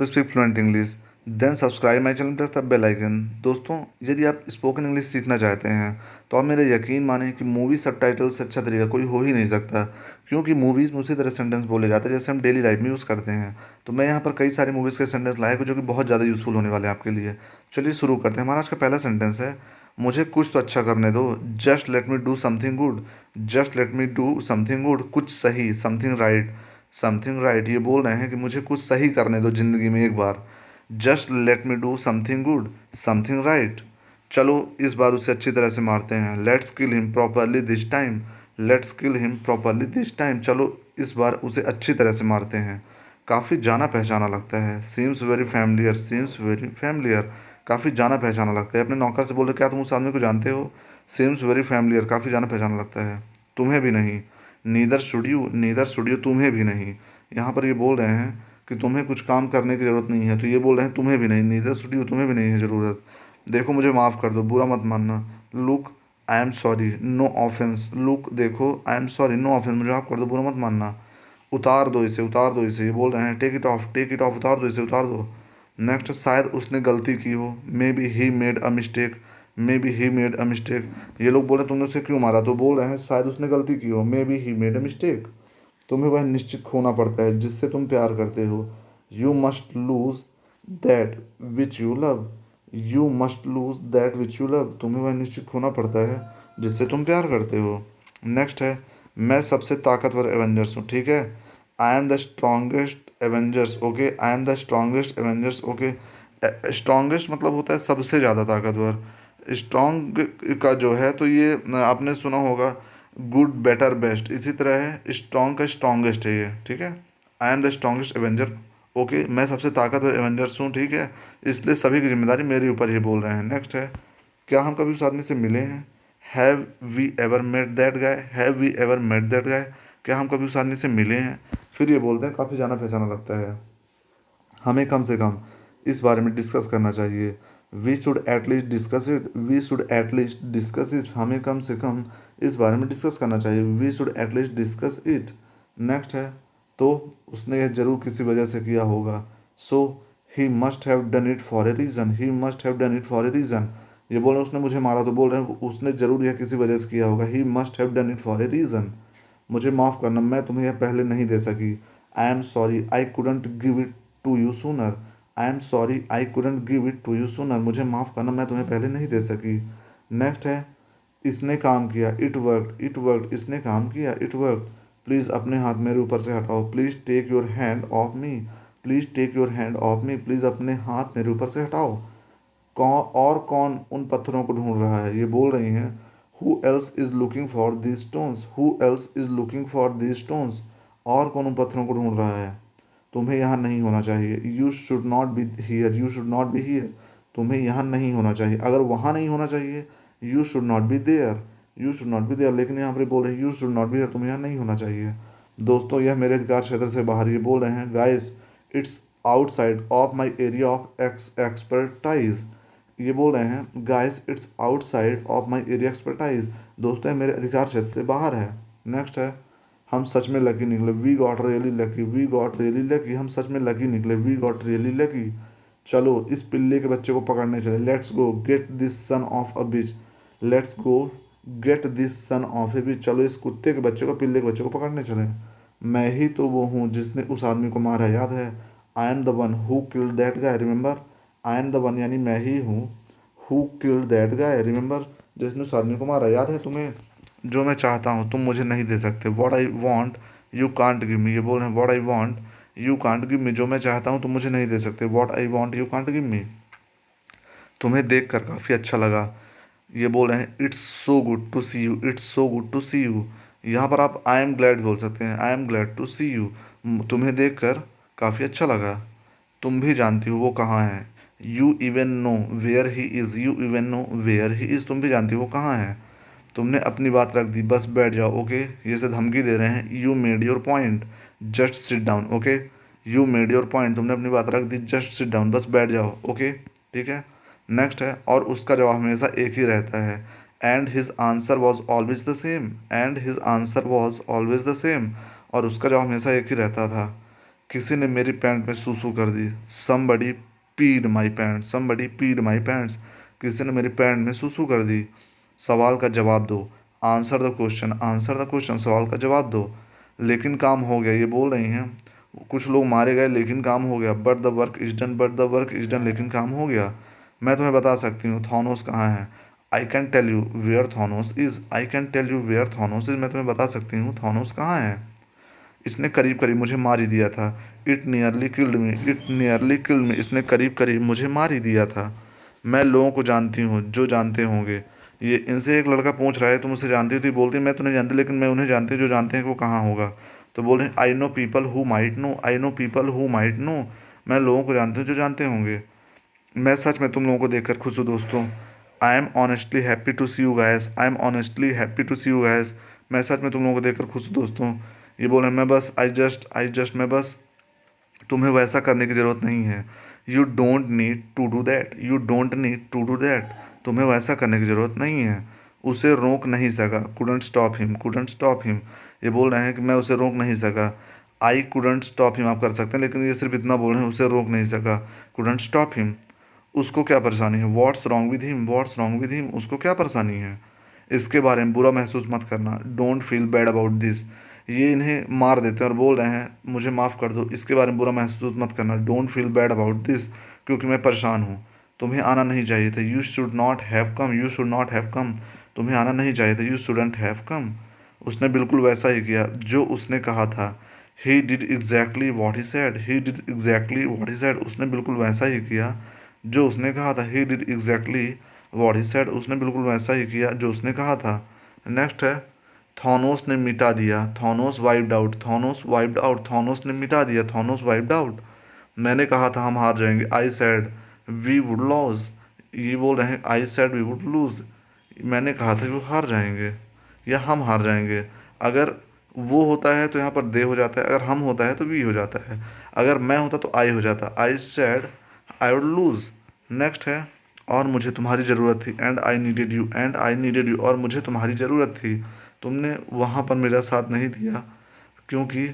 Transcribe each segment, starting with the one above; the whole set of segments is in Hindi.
To speak fluent English then subscribe my channel, press the bell icon. दोस्तों, यदि आप स्पोकन इंग्लिश सीखना चाहते हैं तो आप मेरा यकीन माने कि मूवी सबटाइटल से अच्छा तरीका कोई हो ही नहीं सकता, क्योंकि मूवीज़ में उसी तरह सेंटेंस बोले जाते हैं जैसे हम डेली लाइफ में यूज़ करते हैं। तो मैं यहाँ पर कई सारी मूवीज़ के सेंटेंस लाए हैं जो कि बहुत ज़्यादा यूज़फुल होने वाले हैं आपके लिए। चलिए शुरू करते हैं। हमारा आज का पहला सेंटेंस है, मुझे कुछ तो अच्छा करने दो। Just let me do something good. Just let me do something good, कुछ सही, समथिंग राइट। समथिंग राइट, ये बोल रहे हैं कि मुझे कुछ सही करने दो ज़िंदगी में एक बार। Just let me do something good, something right. चलो इस बार उसे अच्छी तरह से मारते हैं। Let's kill him properly this time. Let's kill him properly this time, चलो इस बार उसे अच्छी तरह से मारते हैं। काफ़ी जाना पहचाना लगता है। Seems very familiar, seems very familiar, काफ़ी जाना पहचाना लगता है। अपने नौकर से बोल रहे, क्या तुम उस आदमी को जानते हो? सीम्स वेरी फैमिलियर, काफ़ी जाना पहचाना लगता है। तुम्हें भी नहीं। Neither should you, neither should you, तुम्हें भी नहीं। यहाँ पर ये बोल रहे हैं कि तुम्हें कुछ काम करने की ज़रूरत नहीं है, तो ये बोल रहे हैं तुम्हें भी नहीं। नीदर शुड यू, तुम्हें भी नहीं है ज़रूरत। देखो मुझे माफ़ कर दो, बुरा मत मानना। Look I am sorry, no offence. Look देखो, I am sorry, no offence, मुझे माफ़ कर दो, बुरा मत मानना। उतार दो इसे, उतार दो इसे, ये बोल रहे हैं take it off, take it off, उतार दो इसे, उतार दो। नेक्स्ट, शायद उसने गलती की हो। May be he made a mistake. May be he made a mistake, ये लोग बोले तुमने उसे क्यों मारा, तो बोल रहे हैं शायद उसने गलती की हो। May be he made a mistake, तुम्हें वह निश्चित खोना पड़ता है जिससे तुम प्यार करते हो। You must lose that which you love. You must lose that which you love, तुम्हें वह निश्चित खोना पड़ता है जिससे तुम प्यार करते हो। नेक्स्ट है, मैं सबसे ताकतवर एवेंजर्स हूँ, ठीक है। I am the strongest Avengers, okay. I am the strongest Avengers, okay. Strongest मतलब होता है सबसे ज़्यादा ताकतवर। स्ट्रॉन्ग का जो है तो ये आपने सुना होगा, गुड बेटर बेस्ट, इसी तरह है। स्ट्रॉन्ग का स्ट्रॉन्गेस्ट है ये, ठीक है। I am the strongest Avenger, okay. मैं सबसे ताकतवर एवेंजर्स हूँ, ठीक है, इसलिए सभी की जिम्मेदारी मेरे ऊपर ही बोल रहे हैं। नेक्स्ट है, क्या हम कभी उस आदमी से मिले हैं? Have we ever met that guy. Have we ever met that guy, क्या हम कभी उस आदमी से मिले हैं? फिर ये बोलते हैं काफ़ी जाना पहचाना लगता है, हमें कम से कम इस बारे में डिस्कस करना चाहिए। We should at least discuss it. We should at least discuss it, हमें कम से कम इस बारे में डिस्कस करना चाहिए। We should at least discuss it. Next है, तो उसने यह जरूर किसी वजह से किया होगा। So he must have done it for a reason. He must have done it for a reason, ये बोल रहे हैं उसने मुझे मारा, तो बोल रहे हैं उसने ज़रूर यह किसी वजह से किया होगा। ही must have done it for a reason, मुझे माफ़ करना, मैं तुम्हें यह पहले नहीं दे सकी। I am sorry I couldn't give it to you sooner. I am sorry I couldn't give it to you sooner, मुझे माफ़ करना, मैं तुम्हें पहले नहीं दे सकी। नेक्स्ट है, इसने काम किया। इट वर्क, इट वर्क, इसने काम किया। इट वर्क, प्लीज़ अपने हाथ मेरे ऊपर से हटाओ। Please take your hand off me. Please take your hand off me, please अपने हाथ मेरे ऊपर से हटाओ। कौन उन पत्थरों को ढूंढ रहा है, ये बोल रही हैं who else is looking for these stones. Who else is looking for these stones, और कौन उन पत्थरों को ढूंढ रहा है? तुम्हें यहाँ नहीं होना चाहिए। You should not be here, you should not be here, तुम्हें यहाँ नहीं होना चाहिए। अगर वहाँ नहीं होना चाहिए, you should not be there, you should not be there, लेकिन यहाँ पर बोल रहे हैं you should not be here, तुम्हें यहाँ नहीं होना चाहिए। दोस्तों, यह मेरे अधिकार क्षेत्र से बाहर, ये बोल रहे हैं guys it's outside of my area of expertise. ये बोल रहे हैं guys it's outside of my area expertise, दोस्तों ये मेरे अधिकार क्षेत्र से बाहर है। नेक्स्ट है, हम सच में लकी निकले। We got really lucky. We got really lucky, हम सच में लकी निकले। वी गॉट रियली लकी, चलो इस पिल्ले के बच्चे को पकड़ने चले। Let's go get this son of a bitch. Let's go get this son of a bitch, चलो इस कुत्ते के बच्चे को, पिल्ले के बच्चे को पकड़ने चले। मैं ही तो वो हूँ जिसने उस आदमी को मारा, याद है। I am the one who killed that guy, remember. I am the one यानी मैं ही हूँ, who killed that guy, remember, जिसने उस आदमी को मारा, याद है तुम्हें। जो मैं चाहता हूँ तुम मुझे नहीं दे सकते। What I want you can't give me, ये बोल रहे हैं what I want you can't give me, जो मैं चाहता हूँ तुम मुझे नहीं दे सकते। What I want you can't give me, तुम्हें देख कर काफ़ी अच्छा लगा। ये बोल रहे हैं it's so good to see you. It's so good to see you, यहाँ पर आप आई एम ग्लैड बोल सकते हैं। I am glad to see you, तुम्हें देख कर काफ़ी अच्छा लगा। तुम भी जानती हो वो कहाँ है। You even know where he is. You even know where he is, तुम भी जानती हो वो कहाँ है। तुमने अपनी बात रख दी, बस बैठ जाओ, ओके। ये से धमकी दे रहे हैं। You made your point, just sit down, okay. You made your point, तुमने अपनी बात रख दी, जस्ट सिट डाउन, बस बैठ जाओ, ओके, ठीक है। नेक्स्ट है, और उसका जवाब हमेशा एक ही रहता है। And his answer was always the same. And his answer was always the same, और उसका जवाब हमेशा एक ही रहता था। किसी ने मेरी पैंट में सूसू कर दी। समबडी पीड माई पैंट, समबडी पीड माई पैंट्स। किसी ने मेरी पैंट में सूसू कर दी। सवाल का जवाब दो। Answer the question, answer the question, सवाल का जवाब दो। लेकिन काम हो गया, ये बोल रही हैं कुछ लोग मारे गए लेकिन काम हो गया। But the work is done, but the work is done, लेकिन काम हो गया। मैं तुम्हें बता सकती हूँ थॉनोस कहाँ है। I can tell you where Thanos is, I can tell you where Thanos is. मैं तुम्हें बता सकती हूँ थॉनोस कहाँ है। इसने करीब करीब मुझे मार ही दिया था। It nearly killed me, it nearly killed me. इसने करीब करीब मुझे मार ही दिया था। मैं लोगों को जानती हूँ जो जानते होंगे। ये इनसे एक लड़का पूछ रहा है तुम उसे जानती हो, तो ये बोलती है मैं तो नहीं जानती, लेकिन मैं उन्हें जानती हूँ जो जानते हैं कि वो कहाँ होगा। तो बोल रहे I know people who might know, I know people who might know. मैं लोगों को जानती हूँ जो जानते होंगे। मैं सच में तुम लोगों को देखकर खुश हूँ दोस्तों। I am honestly happy to see you guys, I am honestly happy to see you guys. मैं सच में तुम लोगों को देखकर खुश हूँ दोस्तों। ये बोल रहे हैं मैं बस आई जस्ट मैं बस, तुम्हें वैसा करने की ज़रूरत नहीं है। You don't need to do that, you don't need to do that. तुम्हें वैसा करने की ज़रूरत नहीं है। उसे रोक नहीं सका, couldn't stop him, couldn't stop him. ये बोल रहे हैं कि मैं उसे रोक नहीं सका। आई कुडंट स्टॉप हिम आप कर सकते हैं, लेकिन ये सिर्फ इतना बोल रहे हैं उसे रोक नहीं सका, कुडंट स्टॉप हिम। उसको क्या परेशानी है, what's wrong with him, what's wrong with him, उसको क्या परेशानी है। इसके बारे में बुरा महसूस मत करना, don't feel bad about this. ये इन्हें मार देते हैं और बोल रहे हैं मुझे माफ़ कर दो, इसके बारे में बुरा महसूस मत करना, don't feel bad about this, क्योंकि मैं परेशान हूँ। तुम्हें आना नहीं चाहिए था, you should not have come, you should not have come. तुम्हें आना नहीं चाहिए था, यू शुडंट हैव कम। उसने बिल्कुल वैसा ही किया जो उसने कहा था। He did exactly what he sad, he did exactly what he sad. उसने बिल्कुल वैसा ही किया जो उसने कहा था। He did exactly what he sad. उसने बिल्कुल वैसा ही किया जो उसने कहा था। नेक्स्ट है थॉनोस ने मिटा दिया, थॉनोस वाइप्ड आउट, थॉनोस वाइप्ड आउट, थॉनोस ने मिटा दिया, थॉनोस वाइप्ड आउट। मैंने कहा था हम हार जाएंगे, I said we would lose. ये बोल रहे हैं I said we would lose. मैंने कहा था कि वो हार जाएंगे या हम हार जाएंगे। अगर वो होता है तो यहाँ पर दे हो जाता है, अगर हम होता है तो वी हो जाता है, अगर मैं होता तो आई हो जाता, आई sad I would lose. Next है और मुझे तुम्हारी ज़रूरत थी, and I needed you, and I needed you, और मुझे तुम्हारी ज़रूरत थी। तुमने वहाँ पर मेरा साथ नहीं दिया क्योंकि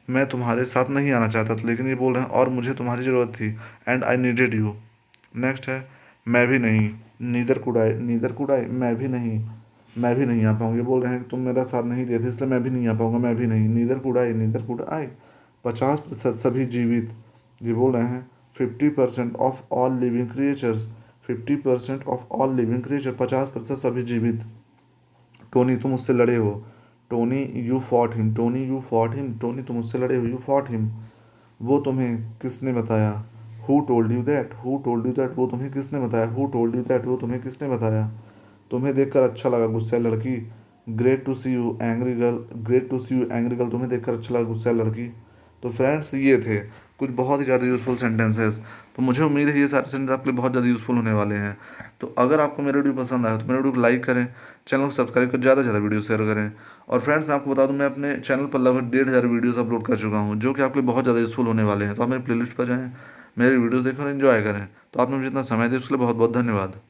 मैं तुम्हारे साथ नहीं आना चाहता था, लेकिन ये बोल रहे हैं और मुझे तुम्हारी ज़रूरत थी, and I needed you. Next है मैं भी नहीं, neither could I, neither could I, मैं भी नहीं, मैं भी नहीं आ पाऊंगी। बोल रहे हैं कि तुम मेरा साथ नहीं देते इसलिए मैं भी नहीं आ पाऊंगा, मैं भी नहीं, neither could I, neither could I. 50% सभी जीवित। ये बोल रहे हैं 50% of all living creatures, 50% of all living creature, 50% सभी जीवित। टोनी तुम उससे लड़े हो, Tony you fought him, Tony you fought him, Tony तुम उससे लड़े हो, यू फॉट हिम। वो तुम्हें किसने बताया, who told you that, who told you that, वो तुम्हें किसने बताया, हु टोल्ड यू दैट, वो तुम्हें किसने बताया। तुम्हें देखकर अच्छा लगा गुस्सैल लड़की, great to see you angry girl, great to see you angry girl, तुम्हें देखकर अच्छा लगा गुस्सैल लड़की। तो फ्रेंड्स ये थे कुछ बहुत ही ज़्यादा यूज़फुल सेंटेंसेस। तो मुझे उम्मीद है ये सारे सेंटेंस आपके लिए बहुत ज़्यादा यूज़फुल होने वाले हैं। तो अगर आपको मेरा वीडियो पसंद आया तो मेरे वीडियो को लाइक करें, चैनल को सब्सक्राइब कर ज़्यादा से ज़्यादा वीडियो शेयर करें। और फ्रेंड्स मैं आपको बता दूं मैं अपने चैनल पर लगभग 1500 वीडियोस अपलोड कर चुका हूं जो कि आपके लिए बहुत ज़्यादा यूज़फुल होने वाले हैं। तो आप मेरी प्लेलिस्ट पर जाएँ, मेरे वीडियो देखें और एंजॉय करें। तो आपने मुझे इतना समय दिया उसके लिए बहुत बहुत धन्यवाद।